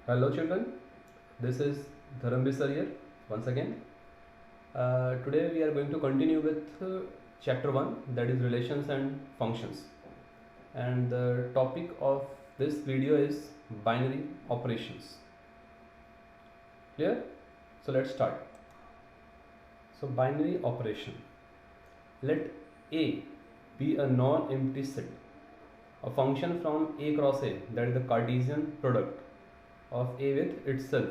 Hello children, this is Dharambir sir here once again. Today we are going to continue with chapter 1, that is relations and functions, and the topic of this video is binary operations. Clear? So let's start. So binary operation. Let A be a non-empty set, a function from A cross A, that is the Cartesian product of A with itself,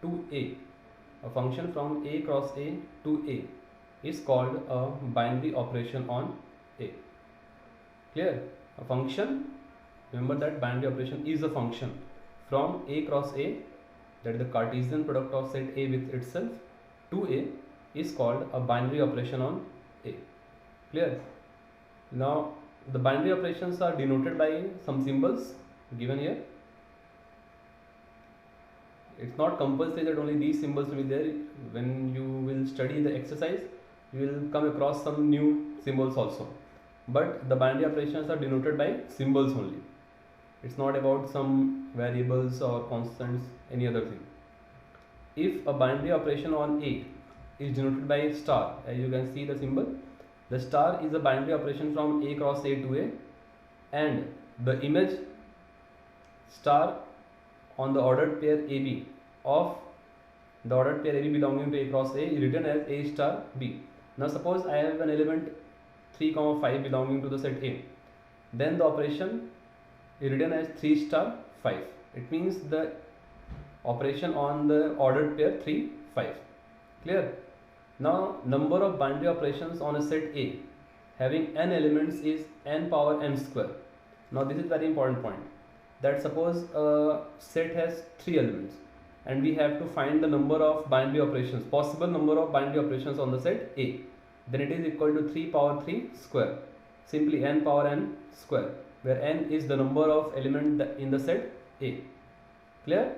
to a function from A cross A to A, is called a binary operation on A. Clear? A function, remember that binary operation is a function from A cross A, that is the Cartesian product of set A with itself, to A, is called a binary operation on A. Clear? Now the binary operations are denoted by some symbols given here. It's not compulsory that only these symbols will be there. When you will study the exercise, you will come across some new symbols also, but the binary operations are denoted by symbols only. It's not about some variables or constants, any other thing. If a binary operation on A is denoted by star, as you can see the symbol, the star is a binary operation from A cross A to A, and the image star on the ordered pair AB of the ordered pair AB belonging to A cross A is written as A star B. Now suppose I have an element 3, 5 belonging to the set A, then the operation is written as 3 star 5. It means the operation on the ordered pair 3, 5. Clear? Now number of binary operations on a set A having n elements is n power n square. Now this is very important point, that suppose a set has 3 elements and we have to find the number of binary operations, possible number of binary operations on the set A, then it is equal to 3 power 3 square, simply n power n square, where n is the number of element in the set A. Clear?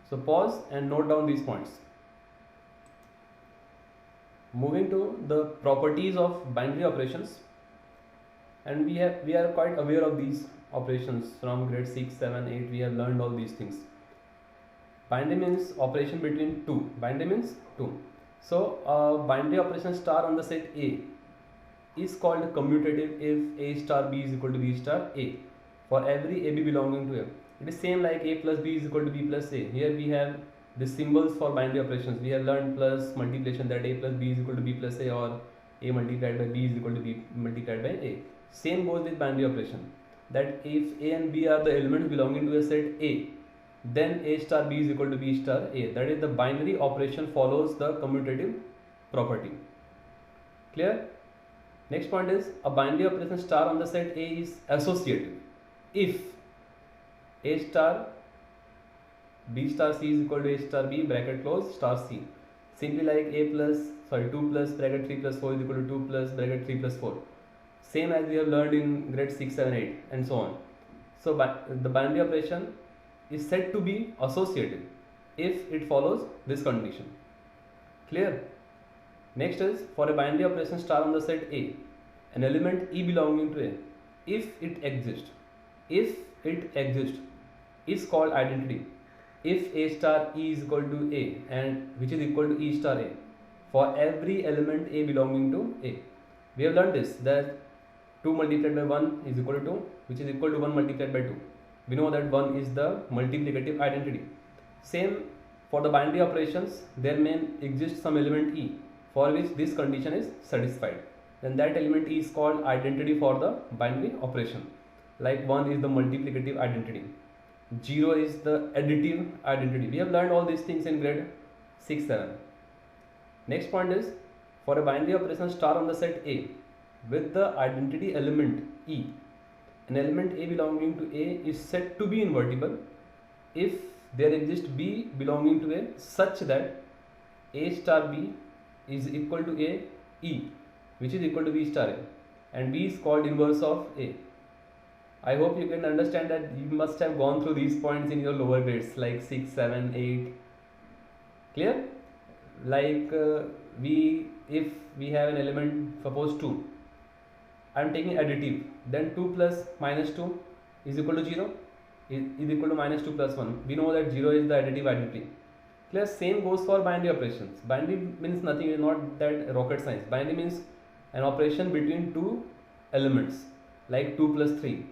So pause and note down these points. Moving to the properties of binary operations, and we are quite aware of these operations from grade 6, 7, 8. We have learned all these things. Binary means operation between two. Binary means two. So binary operation star on the set A is called commutative if A star B is equal to B star A for every AB belonging to A. It is same like A plus B is equal to B plus A. Here we have the symbols for binary operations. We have learned plus multiplication, that A plus B is equal to B plus A, or A multiplied by B is equal to B multiplied by A. Same goes with binary operation, that if A and B are the elements belonging to a set A, then A star B is equal to B star A. That is, the binary operation follows the commutative property. Clear? Next point is, a binary operation star on the set A is associative if A star B star C is equal to A star B bracket close star C. Simply like 2 plus bracket 3 plus 4 is equal to 2 plus bracket 3 plus 4. Same as we have learned in grade 6, 7, 8 and so on. So the binary operation is said to be associative if it follows this condition. Clear? Next is, for a binary operation star on the set A, an element E belonging to A, if it exists, is called identity if A star E is equal to A, and which is equal to E star A for every element A belonging to A. We have learned this, that 2 multiplied by 1 is equal to 2, which is equal to 1 multiplied by 2. We know that 1 is the multiplicative identity. Same for the binary operations, there may exist some element E for which this condition is satisfied. Then that element E is called identity for the binary operation. Like 1 is the multiplicative identity, 0 is the additive identity. We have learned all these things in grade 6, 7. Next point is, for a binary operation star on the set A with the identity element E, an element A belonging to A is said to be invertible if there exists B belonging to A such that A star B is equal to A E, which is equal to B star A, and B is called inverse of A. I hope you can understand that you must have gone through these points in your lower grades like 6, 7, 8. Clear? Like if we have an element, suppose 2, I am taking additive, then 2 plus minus 2 is equal to 0. is equal to minus 2 plus 1. We know that 0 is the additive identity. Clear? Same goes for binary operations. Binary means nothing, is not that rocket science. Binary means an operation between two elements, like 2 plus 3,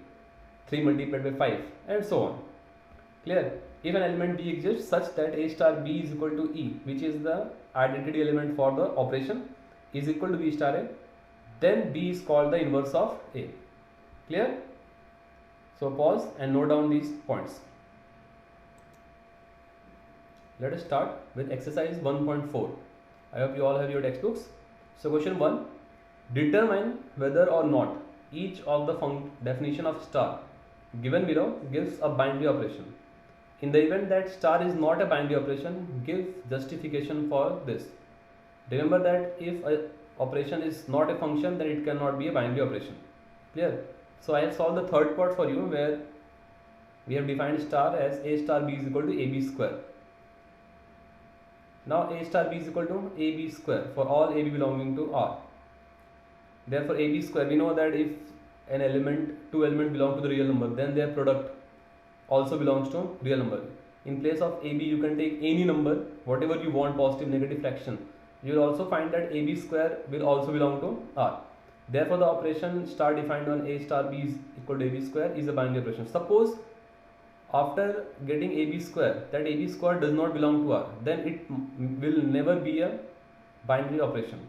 3 multiplied by 5, and so on. Clear? If an element B exists such that A star B is equal to E, which is the identity element for the operation, is equal to B star A, then B is called the inverse of A. Clear? So pause and note down these points. Let us start with exercise 1.4. I hope you all have your textbooks. So question 1. Determine whether or not each of the definition of star given below gives a binary operation. In the event that star is not a binary operation, give justification for this. Remember that if an operation is not a function, then it cannot be a binary operation. Clear? So I have solved the third part for you, where we have defined star as A star B is equal to AB square. Now A star B is equal to AB square for all AB belonging to R. Therefore AB square, we know that if an element, two elements belong to the real number, then their product also belongs to real number. In place of AB, you can take any number, whatever you want, positive, negative fraction. You will also find that AB square will also belong to R. Therefore the operation star defined on A star B is equal to AB square is a binary operation. Suppose after getting AB square, that AB square does not belong to R, then it will never be a binary operation.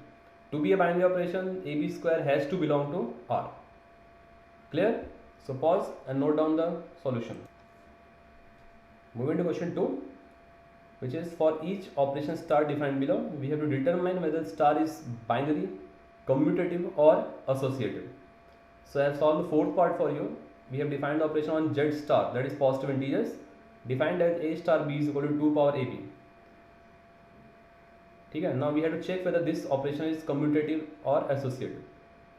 To be a binary operation, AB square has to belong to R. Clear? So pause and note down the solution. Moving to question 2, which is for each operation star defined below, we have to determine whether star is binary, commutative or associative. So I have solved the fourth part for you. We have defined the operation on Z star, that is positive integers, defined as A star B is equal to 2 power AB. Okay, now we have to check whether this operation is commutative or associative.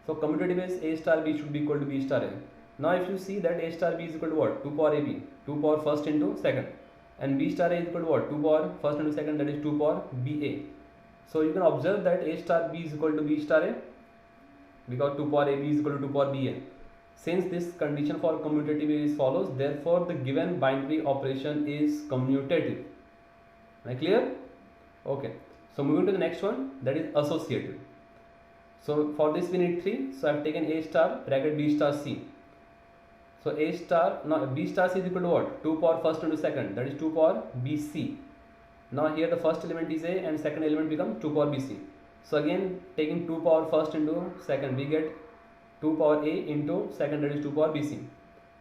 So commutative is A star B should be equal to B star A. Now if you see that A star B is equal to what? 2 power AB, 2 power first into second, and B star A is equal to what? 2 power first into second, that is 2 power BA. So you can observe that A star B is equal to B star A because 2 power AB is equal to 2 power BA. Since this condition for commutative is follows, therefore the given binary operation is commutative. Am I clear? Okay. So moving to the next one, that is associative. So for this we need 3. So I have taken A star bracket B star C. So A star, now B star C is equal to what? 2 power first into second, that is 2 power BC. Now here the first element is A and second element becomes 2 power BC. So again taking 2 power first into second, we get 2 power A into second, that is 2 power BC.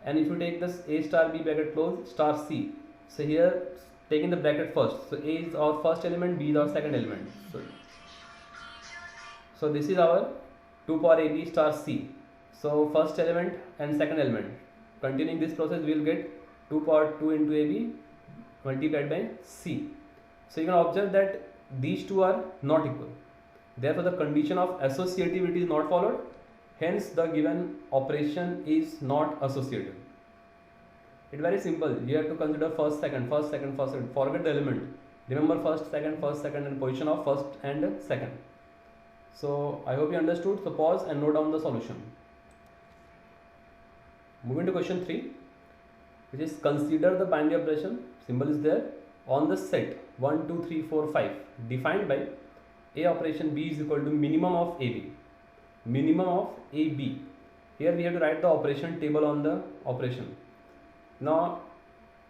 And if you take this A star B bracket close star C, so here taking the bracket first, so A is our first element, B is our second element. So this is our 2 power AB star C. So first element and second element. Continuing this process, we will get 2 power 2 into AB multiplied by C. So you can observe that these two are not equal. Therefore the condition of associativity is not followed. Hence the given operation is not associative. It's very simple. You have to consider first, second, first, second, first, second. Forget the element. Remember first, second, and position of first and second. So I hope you understood. So pause and note down the solution. Moving to question 3, which is consider the binary operation, symbol is there, on the set 1, 2, 3, 4, 5 defined by A operation B is equal to minimum of AB. Minimum of AB. Here we have to write the operation table on the operation. Now,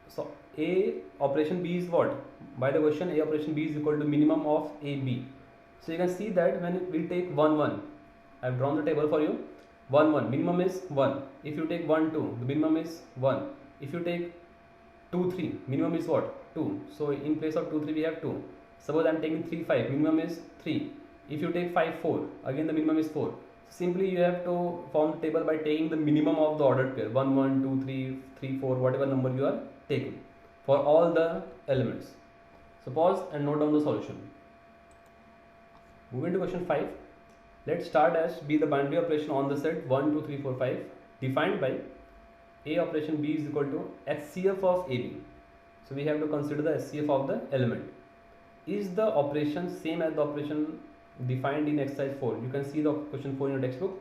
so A operation B is what? By the question, A operation B is equal to minimum of AB. So you can see that when we take 1, 1, I have drawn the table for you. 1, 1, minimum is 1. If you take 1, 2, the minimum is 1. If you take 2, 3, minimum is what? 2. So in place of 2, 3, we have 2. Suppose I am taking 3, 5, minimum is 3. If you take 5, 4, again the minimum is 4. Simply you have to form the table by taking the minimum of the ordered pair 1, 1, 2, 3, 3, 4, whatever number you are taking for all the elements. So pause and note down the solution. Moving to question 5. Let's start as be the binary operation on the set 1, 2, 3, 4, 5 defined by A operation B is equal to HCF of AB. So we have to consider the HCF of the element. Is the operation same as the operation defined in exercise 4? You can see the question 4 in your textbook.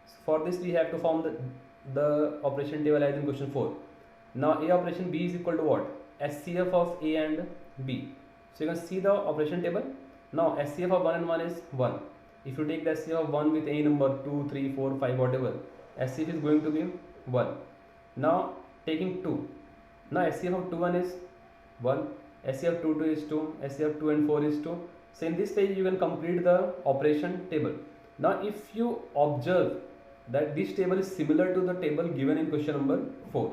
So for this we have to form the operation table as in question 4. Now A operation B is equal to what? SCF of A and B. So you can see the operation table. Now SCF of 1 and 1 is 1. If you take the SCF of 1 with any number 2, 3, 4, 5, whatever, SCF is going to be 1. Now taking 2. Now SCF of 2 1 is 1. SCF of 2 2 is 2. SCF of 2 and 4 is 2. So in this way you can complete the operation table. Now if you observe that this table is similar to the table given in question number 4.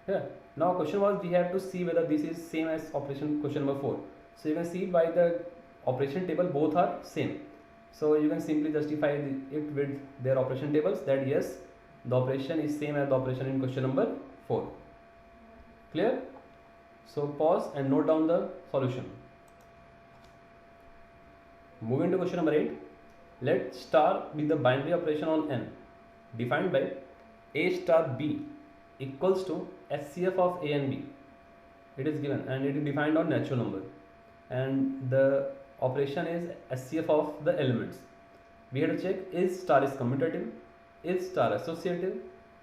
Yeah. Now question was we have to see whether this is same as operation question number 4. So you can see by the operation table both are same. So you can simply justify it with their operation tables that yes, the operation is same as the operation in question number 4. Clear? So pause and note down the solution. Moving to question number 8. Let star be the binary operation on n defined by A star B equals to SCF of A and B. It is given and it is defined on natural number, and the operation is SCF of the elements. We have to check is star is commutative, is star associative,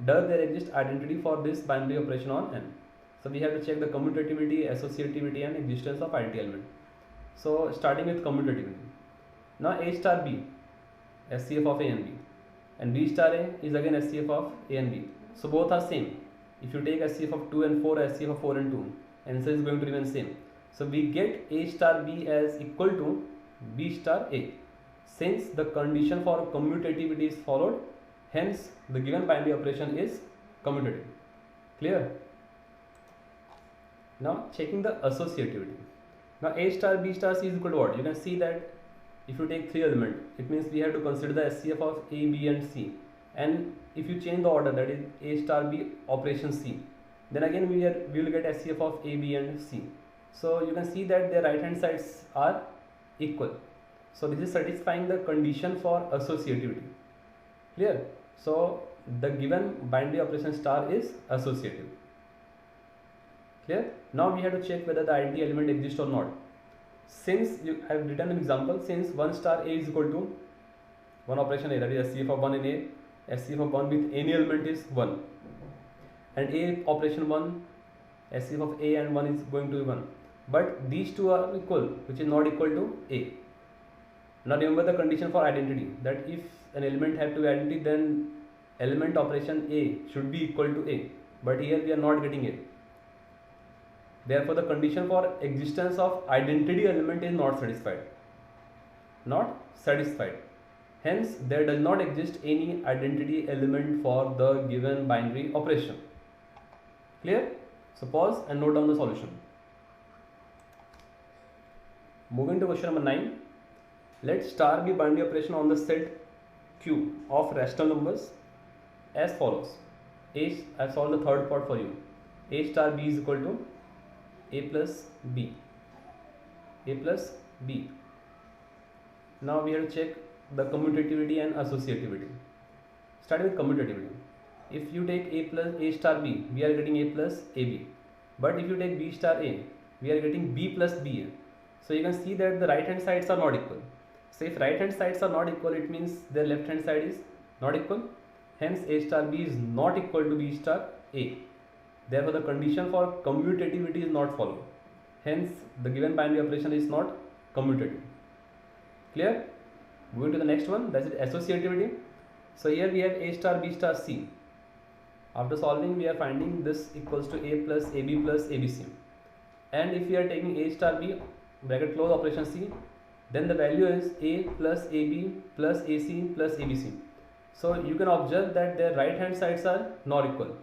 does there exist identity for this binary operation on n. So we have to check the commutativity, associativity and existence of identity element. So starting with commutativity. Now A star B, SCF of A and B, and B star A is again SCF of A and B. So both are same. If you take SCF of 2 and 4, SCF of 4 and 2, answer is going to remain same. So we get A star B as equal to B star A. Since the condition for commutativity is followed, hence the given binary operation is commutative. Clear? Now checking the associativity. Now A star B star C is equal to what? You can see that if you take 3 elements, it means we have to consider the SCF of A, B and C. And if you change the order, that is A star B operation C, then again we will get SCF of A, B and C. So you can see that their right hand sides are equal. So this is satisfying the condition for associativity. Clear? So the given binary operation star is associative. Clear? Now we have to check whether the identity element exists or not. Since I have written an example, since 1 star A is equal to 1 operation A, that is SCF of 1 in A, SCF of 1 with any element is 1, and A operation 1, SCF of A and 1 is going to be 1, but these two are equal, which is not equal to A. Now remember the condition for identity, that if an element have to be identity, then element operation A should be equal to A, but here we are not getting A. Therefore the condition for existence of identity element is not satisfied. Not satisfied. Hence there does not exist any identity element for the given binary operation. Clear? So pause and note down the solution. Moving to question number 9. Let star be binary operation on the set Q of rational numbers as follows. I have solved the third part for you. A star B is equal to A plus B. A plus B. Now we have to check the commutativity and associativity. Starting with commutativity. If you take A plus A star B, we are getting A plus AB. But if you take B star A, we are getting B plus BA. So you can see that the right hand sides are not equal. So if right hand sides are not equal, it means their left hand side is not equal. Hence A star B is not equal to B star A. Therefore the condition for commutativity is not followed. Hence the given binary operation is not commutative. Clear? Moving to the next one, that is associativity. So here we have A star B star C. After solving, we are finding this equals to A plus AB plus ABC. And if we are taking A star B, bracket close operation C, then the value is A plus AB plus AC plus ABC. So you can observe that their right hand sides are not equal.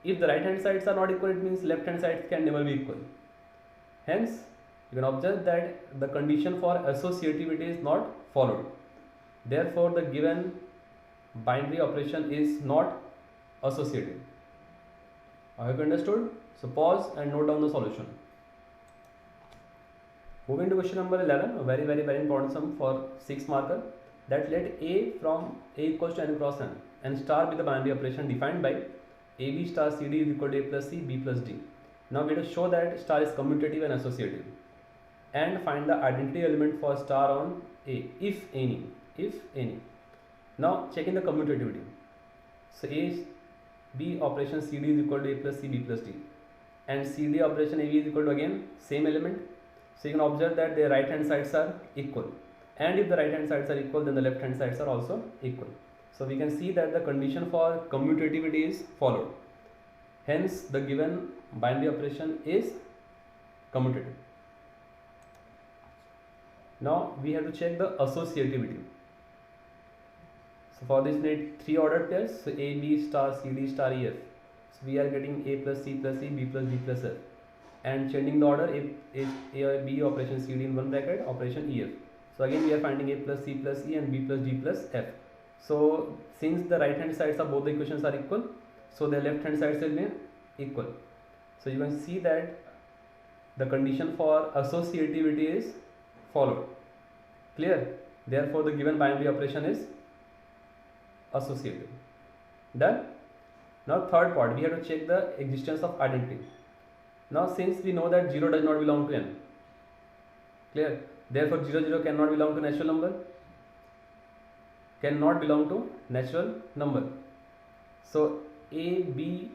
If the right hand sides are not equal, it means left hand sides can never be equal. Hence, you can observe that the condition for associativity is not followed. Therefore, the given binary operation is not associative. I hope you understood. So pause and note down the solution. Moving to question number 11, a very important sum for 6 marker. That let A from A equals to n cross n and star be the binary operation defined by AB star CD is equal to A plus C, B plus D. Now we have to show that star is commutative and associative, and find the identity element for star on A, if any. Now checking the commutativity. So A B operation CD is equal to A plus C B plus D, and CD operation AB is equal to again same element. So you can observe that the right hand sides are equal, and if the right hand sides are equal, then the left hand sides are also equal. So we can see that the condition for commutativity is followed. Hence the given binary operation is commutative. Now we have to check the associativity. So for this we need 3 ordered pairs, so A, B star, C, D star, E, F. So we are getting A plus C plus E, B plus D plus F, and changing the order, A B operation C D in one bracket, operation E F. So again we are finding A plus C plus E and B plus D plus F. So since the right hand sides of both the equations are equal, so the left hand sides will be equal. So you can see that the condition for associativity is followed. Clear? Therefore the given binary operation is associative. Done? Now third part, we have to check the existence of identity. Now since we know that 0 does not belong to n, clear? Therefore 0 cannot belong to natural number, cannot belong to natural number. So A B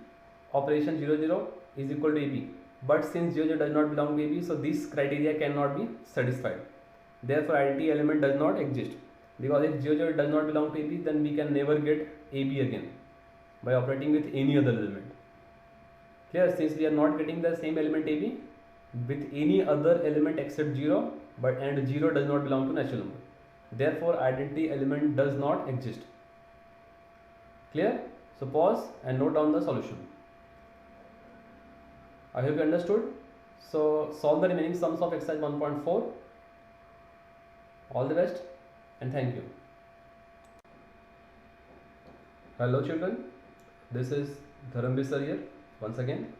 operation 0 is equal to AB, but since 0 does not belong to AB, so this criteria cannot be satisfied. Therefore identity element does not exist, because if 0 does not belong to AB, then we can never get AB again by operating with any other element. Clear? Since we are not getting the same element AB with any other element except 0, and 0 does not belong to natural number, therefore identity element does not exist. Clear? So pause and note down the solution. I hope you understood. So solve the remaining sums of exercise 1.4. All the best and thank you. Hello children, this is Dharamveer sir here once again.